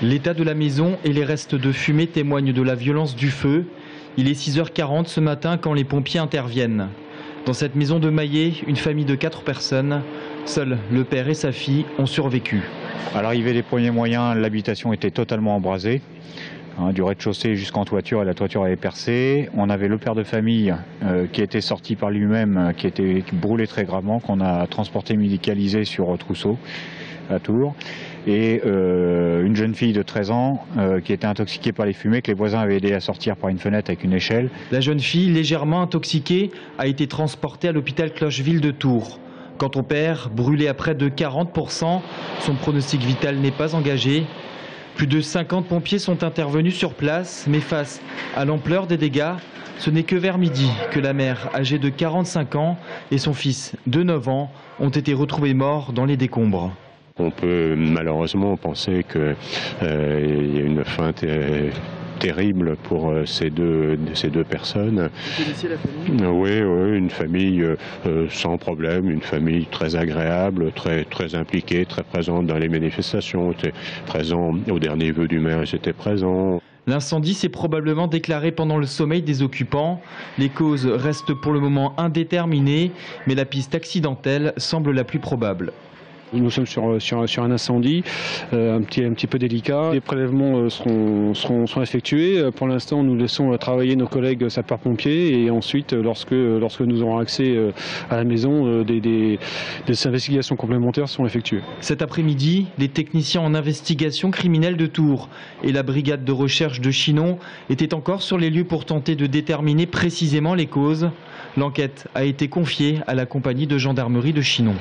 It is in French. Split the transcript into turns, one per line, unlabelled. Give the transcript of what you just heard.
L'état de la maison et les restes de fumée témoignent de la violence du feu. Il est 6h40 ce matin quand les pompiers interviennent. Dans cette maison de Maillé, une famille de 4 personnes. Seuls le père et sa fille ont survécu.
À l'arrivée des premiers moyens, l'habitation était totalement embrasée. Du rez-de-chaussée jusqu'en toiture, et la toiture avait percé. On avait le père de famille qui était sorti par lui-même, qui était brûlé très gravement, qu'on a transporté médicalisé sur Trousseau, à Tours. Et une jeune fille de 13 ans qui était intoxiquée par les fumées, que les voisins avaient aidé à sortir par une fenêtre avec une échelle.
La jeune fille, légèrement intoxiquée, a été transportée à l'hôpital Clocheville de Tours. Quant au père, brûlé à près de 40%, son pronostic vital n'est pas engagé. Plus de 50 pompiers sont intervenus sur place, mais face à l'ampleur des dégâts, ce n'est que vers midi que la mère, âgée de 45 ans, et son fils de 9 ans ont été retrouvés morts dans les décombres.
On peut malheureusement penser qu'il y a une fin terrible pour ces deux personnes.
Vous connaissiez la famille ?
Oui, une famille sans problème, une famille très agréable, très impliquée, très présente dans les manifestations, était présent au dernier vœu du maire, ils étaient présents.
L'incendie s'est probablement déclaré pendant le sommeil des occupants. Les causes restent pour le moment indéterminées, mais la piste accidentelle semble la plus probable.
Nous sommes sur un incendie un petit peu délicat. Les prélèvements seront effectués. Pour l'instant, nous laissons travailler nos collègues sapeurs-pompiers et ensuite, lorsque nous aurons accès à la maison, des investigations complémentaires seront effectuées.
Cet après-midi, les techniciens en investigation criminelle de Tours et la brigade de recherche de Chinon étaient encore sur les lieux pour tenter de déterminer précisément les causes. L'enquête a été confiée à la compagnie de gendarmerie de Chinon.